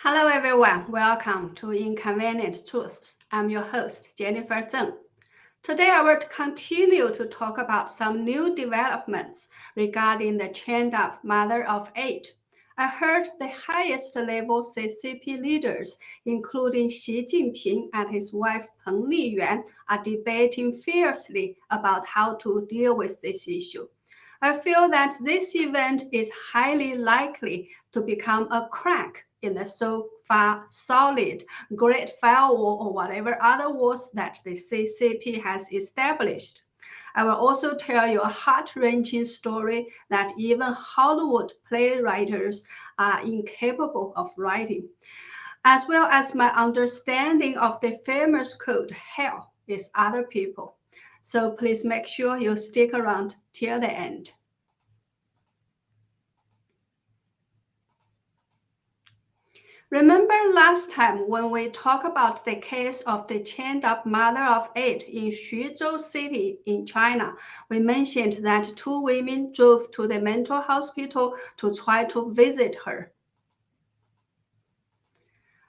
Hello everyone, welcome to Inconvenient Truths. I'm your host, Jennifer Zeng. Today I will continue to talk about some new developments regarding the chained-up mother of 8. I heard the highest level CCP leaders, including Xi Jinping and his wife Peng Liyuan, are debating fiercely about how to deal with this issue. I feel that this event is highly likely to become a crack in the so far solid Great Firewall or whatever other walls that the CCP has established. I will also tell you a heart-wrenching story that even Hollywood playwrights are incapable of writing, as well as my understanding of the famous quote, "Hell is other people." So please make sure you stick around till the end. Remember last time when we talked about the case of the chained-up mother of 8 in Xuzhou City in China, we mentioned that 2 women drove to the mental hospital to try to visit her.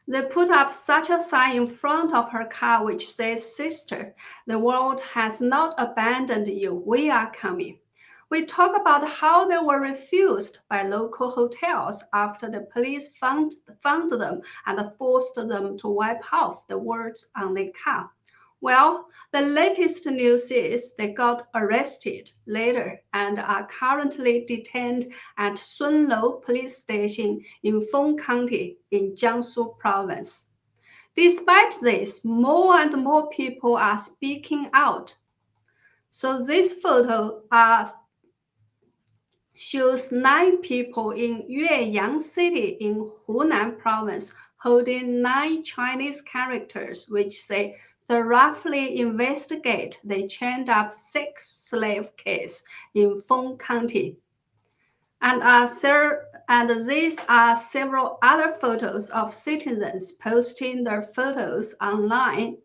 They put up such a sign in front of her car which says, "Sister, the world has not abandoned you. We are coming." We talk about how they were refused by local hotels after the police found them and forced them to wipe off the words on the car. Well, the latest news is they got arrested later and are currently detained at Sunlou Police Station in Feng County in Jiangsu Province. Despite this, more and more people are speaking out. So this photo shows 9 people in Yueyang City in Hunan Province holding 9 Chinese characters which say thoroughly investigate the chained-up sex slave case in Feng County. And these are several other photos of citizens posting their photos online,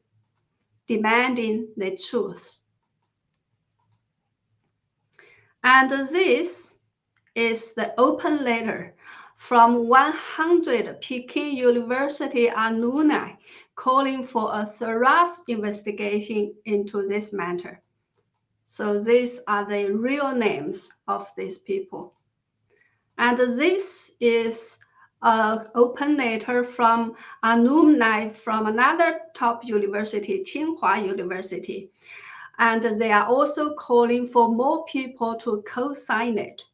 demanding the truth. And this is the open letter from 100 Peking University alumni calling for a thorough investigation into this matter. So these are the real names of these people. And this is an open letter from alumni from another top university, Tsinghua University. And they are also calling for more people to co-sign it.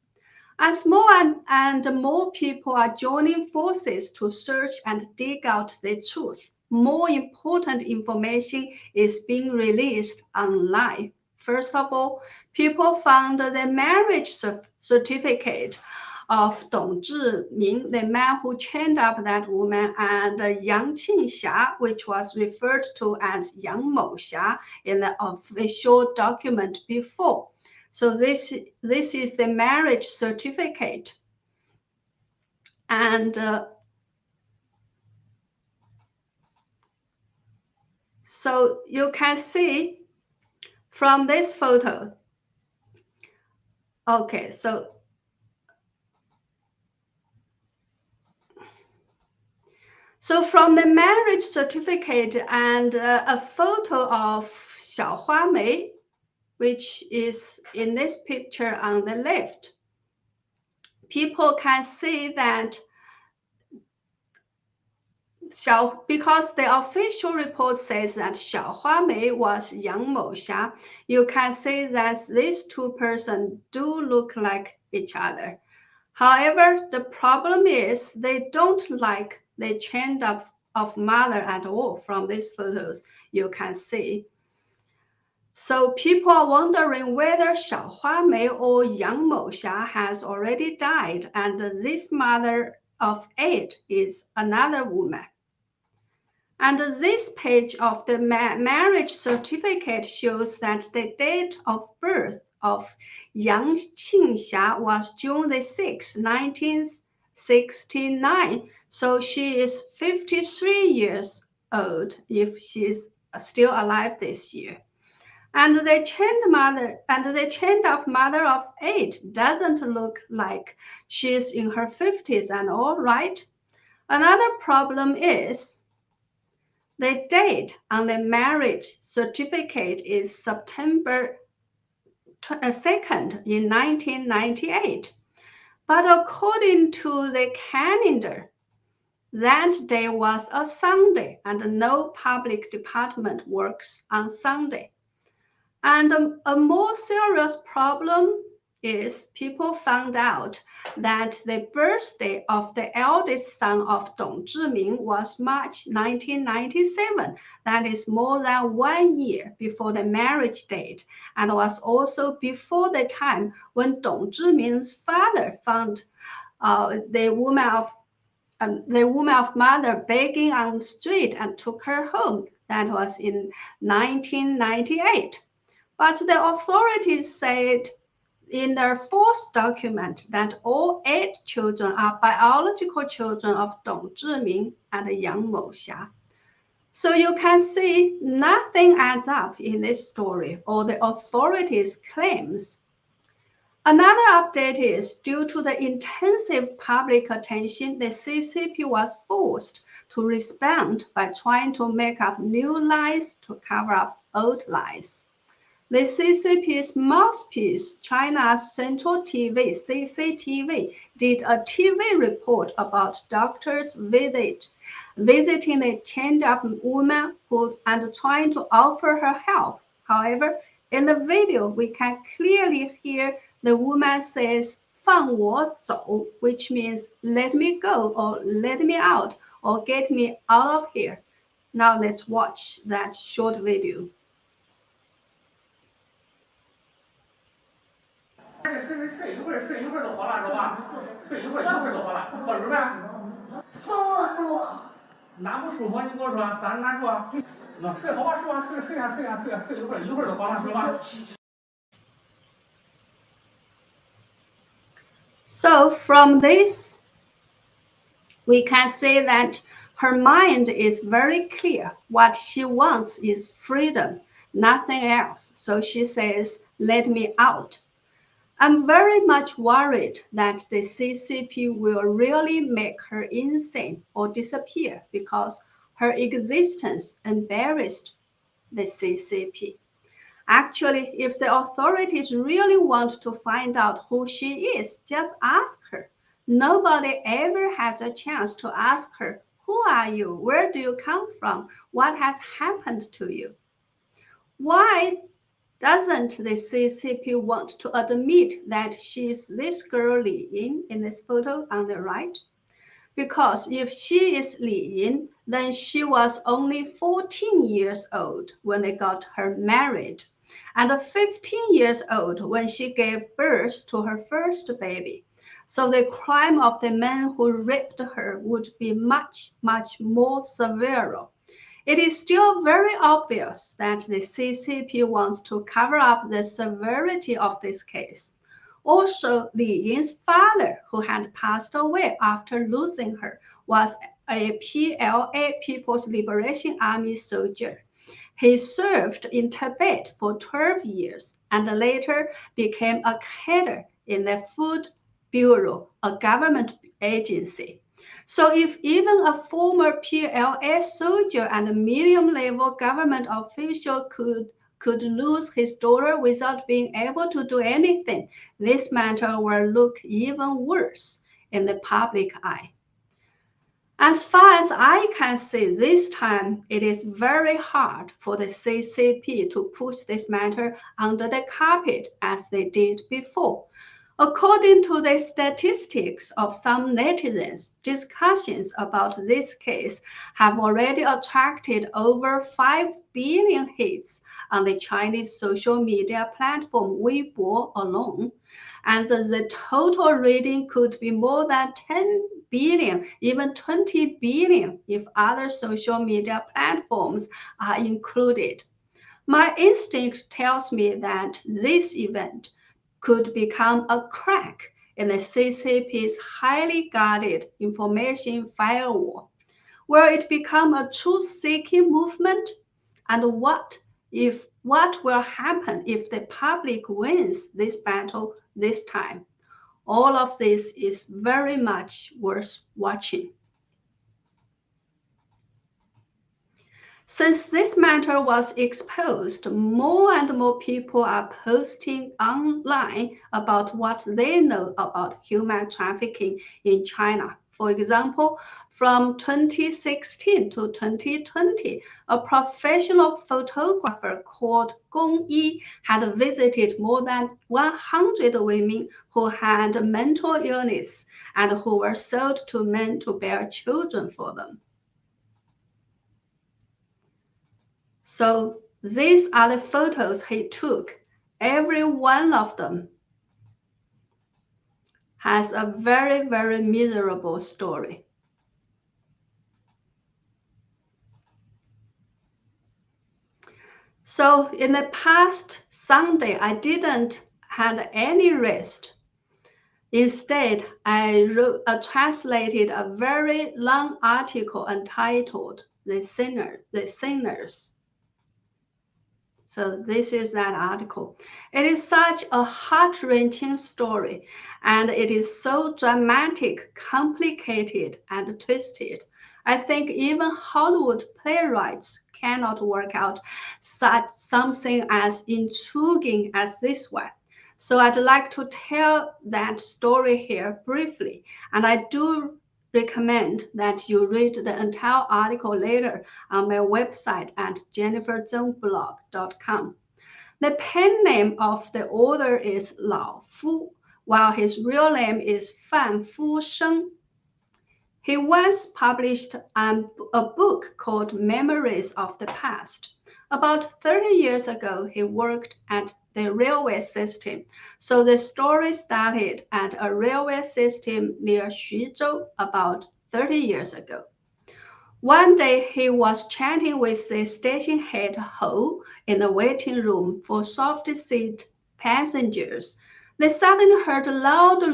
As more and more people are joining forces to search and dig out the truth, more important information is being released online. First of all, people found the marriage certificate of Dong Zhiming, the man who chained up that woman, and Yang Qingxia, which was referred to as Yang Moxia in the official document before. So this is the marriage certificate. And so you can see from this photo. Okay, so from the marriage certificate and a photo of Xiao Huamei, which is in this picture on the left, people can see that because the official report says that Xiao Huamei was Yang Moxia, you can see that these 2 persons do look like each other. However, the problem is they don't like the chained up of mother at all from these photos you can see. So people are wondering whether Xiao Huamei or Yang Moxia has already died and this mother of 8 is another woman. And this page of the marriage certificate shows that the date of birth of Yang Qingxia was June the 6th, 1969. So she is 53 years old if she's still alive this year. And the chained up mother of 8 doesn't look like she's in her 50s and all, right? Another problem is the date on the marriage certificate is September 2nd in 1998. But according to the calendar, that day was a Sunday and no public department works on Sunday. And a more serious problem is people found out that the birthday of the eldest son of Dong Zhiming was March 1997. That is more than 1 year before the marriage date, and was also before the time when Dong Zhiming's father found the woman of mother begging on the street and took her home. That was in 1998. But the authorities said in their fourth document that all 8 children are biological children of Dong Zhiming and Yang Moxia. So you can see nothing adds up in this story or the authorities' claims. Another update is due to the intensive public attention, the CCP was forced to respond by trying to make up new lies to cover up old lies. The CCP's mouthpiece, China's Central TV, CCTV, did a TV report about doctors visiting the chained-up woman and trying to offer her help. However, in the video, we can clearly hear the woman says, 放我走, which means let me go or let me out or get me out of here. Now let's watch that short video. 睡一会儿就好了是吧？睡一会儿就好了，喝水呗。疯了是不？哪不舒服？你跟我说，咋难受啊？那睡好吧，是吧？睡一会儿就好了是吧？ So from this, we can say that her mind is very clear. What she wants is freedom, nothing else. So she says, let me out. I'm very much worried that the CCP will really make her insane or disappear because her existence embarrassed the CCP. Actually, if the authorities really want to find out who she is, just ask her. Nobody ever has a chance to ask her, who are you? Where do you come from? What has happened to you? Why doesn't the CCP want to admit that she's this girl Li Yin in this photo on the right? Because if she is Li Yin, then she was only 14 years old when they got her married, and 15 years old when she gave birth to her first baby. So the crime of the man who raped her would be much, much more severe. It is still very obvious that the CCP wants to cover up the severity of this case. Also, Li Yin's father, who had passed away after losing her, was a PLA, People's Liberation Army soldier. He served in Tibet for 12 years and later became a cadre in the Food Bureau, a government agency. So if even a former PLA soldier and a medium-level government official could lose his daughter without being able to do anything, this matter will look even worse in the public eye. As far as I can see, this time it is very hard for the CCP to push this matter under the carpet as they did before. According to the statistics of some netizens, discussions about this case have already attracted over 5 billion hits on the Chinese social media platform Weibo alone, and the total reading could be more than 10 billion, even 20 billion if other social media platforms are included. My instinct tells me that this event could become a crack in the CCP's highly guarded information firewall. Will it become a truth-seeking movement? And what will happen if the public wins this battle this time? All of this is very much worth watching. Since this matter was exposed, more and more people are posting online about what they know about human trafficking in China. For example, from 2016 to 2020, a professional photographer called Gong Yi had visited more than 100 women who had mental illness and who were sold to men to bear children for them. So these are the photos he took. Every one of them has a very, very miserable story. So in the past Sunday, I didn't have any rest. Instead, I translated a very long article entitled The Sinners. So this is that article. It is such a heart-wrenching story, and it is so dramatic, complicated, and twisted. I think even Hollywood playwrights cannot work out such something as intriguing as this one. So I'd like to tell that story here briefly, and I do recommend that you read the entire article later on my website at jenniferzengblog.com. The pen name of the author is Lao Fu, while his real name is Fan Fu Sheng. He once published a book called Memories of the Past. About 30 years ago, he worked at the railway system. So the story started at a railway system near Xuzhou about 30 years ago. One day, he was chatting with the station head Ho in the waiting room for soft seat passengers. They suddenly heard loud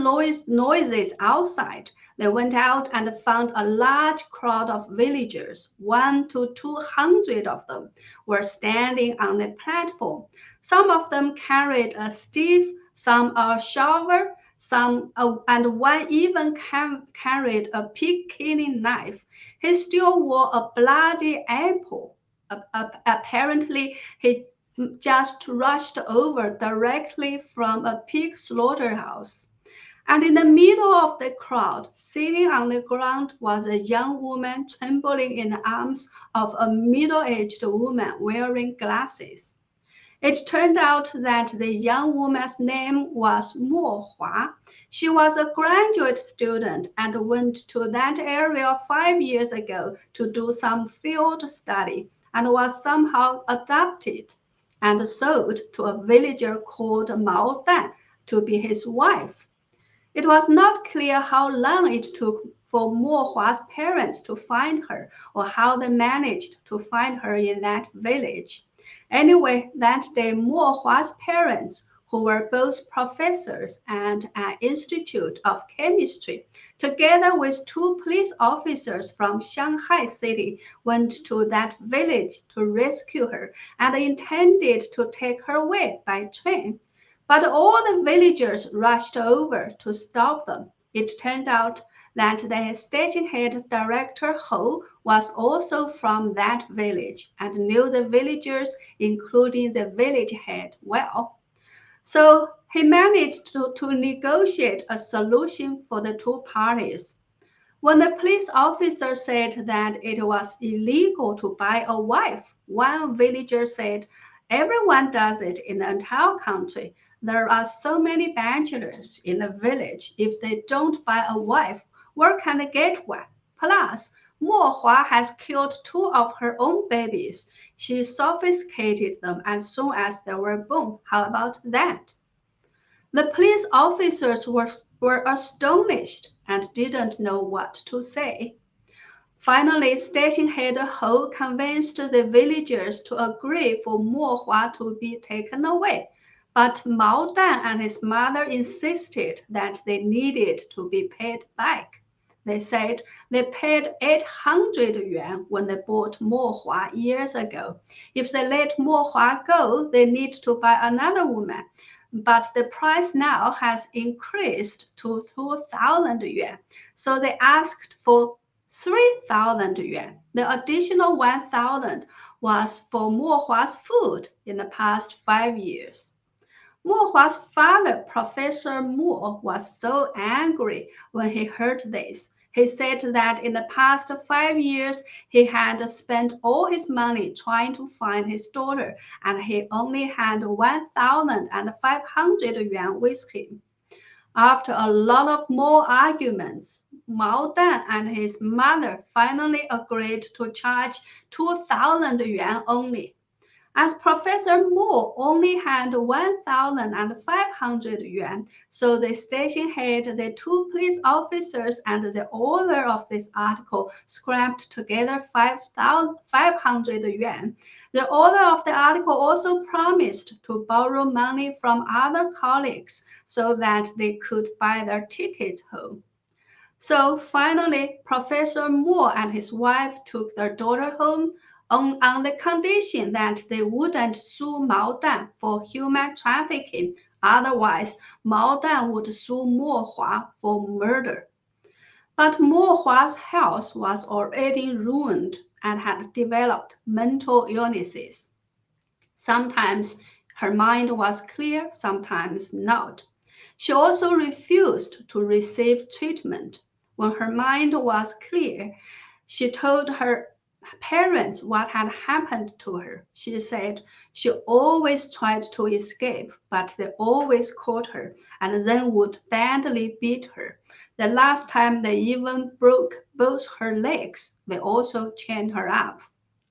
noises outside. They went out and found a large crowd of villagers. 100 to 200 of them were standing on the platform. Some of them carried a stick, some a shovel, and one even carried a pig-killing knife. He still wore a bloody apple. Apparently, he just rushed over directly from a pig slaughterhouse. And in the middle of the crowd, sitting on the ground, was a young woman trembling in the arms of a middle-aged woman wearing glasses. It turned out that the young woman's name was Mo Hua. She was a graduate student and went to that area 5 years ago to do some field study and was somehow adopted and sold to a villager called Mao Dan to be his wife. It was not clear how long it took for Mo Hua's parents to find her or how they managed to find her in that village. Anyway, that day, Mo Hua's parents, who were both professors at an institute of chemistry, together with 2 police officers from Shanghai City, went to that village to rescue her and intended to take her away by train. But all the villagers rushed over to stop them. It turned out that the station head director Ho was also from that village and knew the villagers, including the village head, well. So he managed to negotiate a solution for the 2 parties. When the police officer said that it was illegal to buy a wife, one villager said, "Everyone does it in the entire country. There are so many bachelors in the village. If they don't buy a wife, where can they get one? Plus, Mo Hua has killed 2 of her own babies. She sophisticated them as soon as they were born. How about that?" The police officers were astonished and didn't know what to say. Finally, station head Ho convinced the villagers to agree for Mo Hua to be taken away. But Mao Dan and his mother insisted that they needed to be paid back. They said they paid 800 yuan when they bought Mo Hua years ago. If they let Mo Hua go, they need to buy another woman. But the price now has increased to 2,000 yuan. So they asked for 3,000 yuan. The additional 1,000 was for Mo Hua's food in the past 5 years. Mo Hua's father, Professor Mo, was so angry when he heard this. He said that in the past 5 years, he had spent all his money trying to find his daughter, and he only had 1,500 yuan with him. After a lot of more arguments, Mao Dan and his mother finally agreed to charge 2,000 yuan only. As Professor Mo only had 1,500 yuan, so the station head, the 2 police officers, and the author of this article scrapped together 500 yuan. The author of the article also promised to borrow money from other colleagues so that they could buy their tickets home. So finally, Professor Mo and his wife took their daughter home on the condition that they wouldn't sue Mao Dan for human trafficking. Otherwise, Mao Dan would sue Mo Hua for murder. But Mo Hua's health was already ruined and had developed mental illnesses. Sometimes her mind was clear, sometimes not. She also refused to receive treatment. When her mind was clear, she told her parents what had happened to her. She said she always tried to escape, but they always caught her and then would badly beat her. The last time they even broke both her legs, they also chained her up.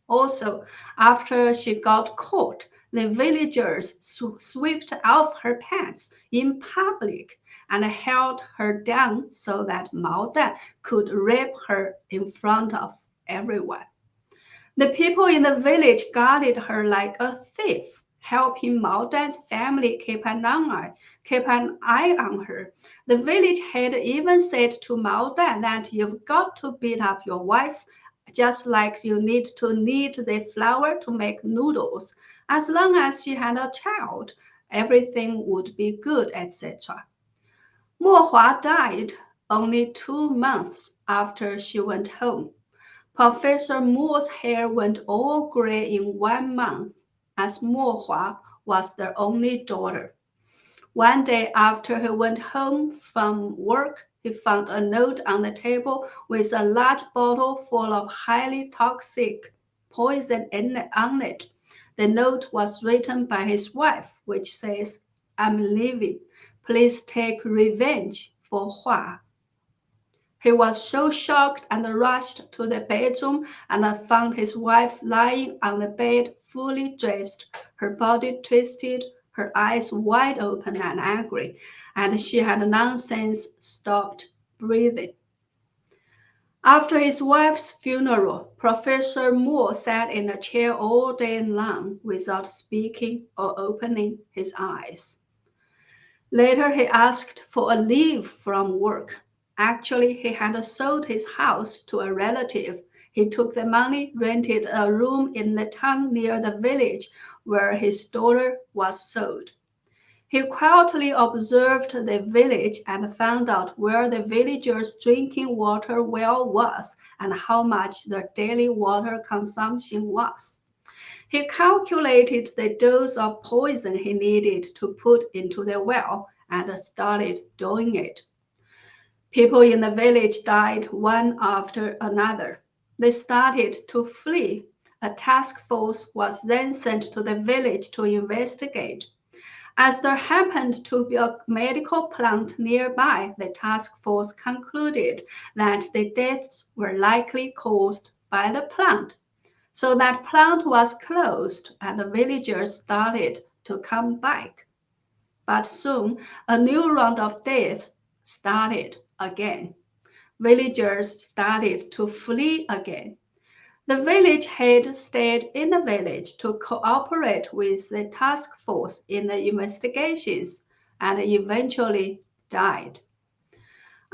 Also, after she got caught, the villagers swept off her pants in public and held her down so that Mao Dan could rape her in front of everyone. The people in the village guarded her like a thief, helping Mao Dan's family keep an eye on her. The village head even said to Mao Dan that you've got to beat up your wife just like you need to knead the flour to make noodles. As long as she had a child, everything would be good, etc. Mo Hua died only 2 months after she went home. Professor Mo's hair went all gray in 1 month, as Mo Hua was their only daughter. One day after he went home from work, he found a note on the table with a large bottle full of highly toxic poison on it. The note was written by his wife, which says, "I'm leaving. Please take revenge for Hua." He was so shocked and rushed to the bedroom and found his wife lying on the bed fully dressed, her body twisted, her eyes wide open and angry, and she had long since stopped breathing. After his wife's funeral, Professor Mo sat in a chair all day long without speaking or opening his eyes. Later, he asked for a leave from work. Actually, he had sold his house to a relative. He took the money, rented a room in the town near the village where his daughter was sold. He quietly observed the village and found out where the villagers' drinking water well was and how much their daily water consumption was. He calculated the dose of poison he needed to put into the well and started doing it. People in the village died one after another. They started to flee. A task force was then sent to the village to investigate. As there happened to be a medical plant nearby, the task force concluded that the deaths were likely caused by the plant. So that plant was closed and the villagers started to come back. But soon a new round of deaths started again. Villagers started to flee again. The village head stayed in the village to cooperate with the task force in the investigations and eventually died.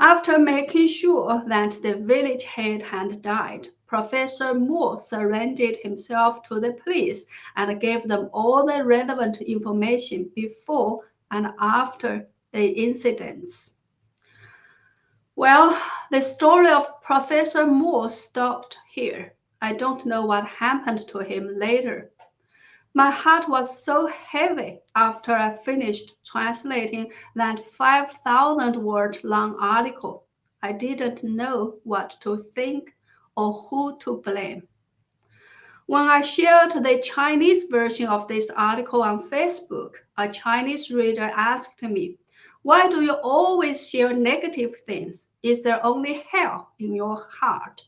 After making sure that the village head had died, Professor Mo surrendered himself to the police and gave them all the relevant information before and after the incidents. Well, the story of Professor Moore stopped here. I don't know what happened to him later. My heart was so heavy after I finished translating that 5,000-word long article. I didn't know what to think or who to blame. When I shared the Chinese version of this article on Facebook, a Chinese reader asked me, "Why do you always share negative things? Is there only hell in your heart?"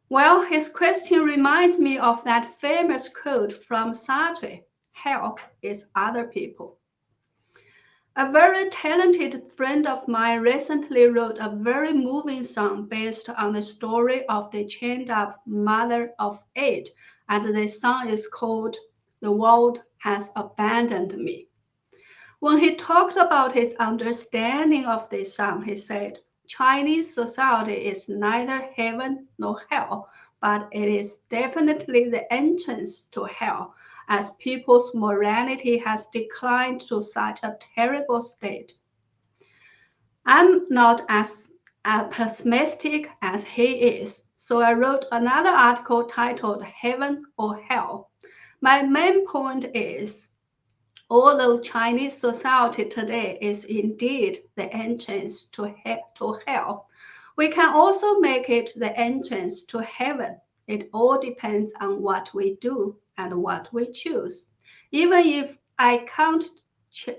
Well, his question reminds me of that famous quote from Sartre, "Hell is other people." A very talented friend of mine recently wrote a very moving song based on the story of the chained-up mother of 8, and the song is called "The World Has Abandoned Me." When he talked about his understanding of this song, he said, "Chinese society is neither heaven nor hell, but it is definitely the entrance to hell, as people's morality has declined to such a terrible state." I'm not as pessimistic as he is, so I wrote another article titled "Heaven or Hell." My main point is, although Chinese society today is indeed the entrance to hell, we can also make it the entrance to heaven. It all depends on what we do and what we choose. Even if I can't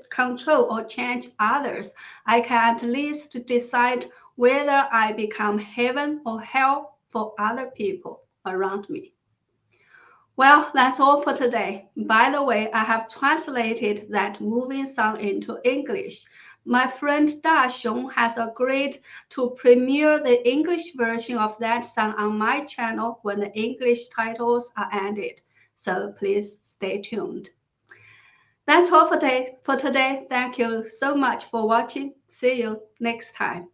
control or change others, I can at least decide whether I become heaven or hell for other people around me. Well, that's all for today. By the way, I have translated that moving song into English. My friend Da Xiong has agreed to premiere the English version of that song on my channel when the English titles are ended. So please stay tuned. That's all for today. Thank you so much for watching. See you next time.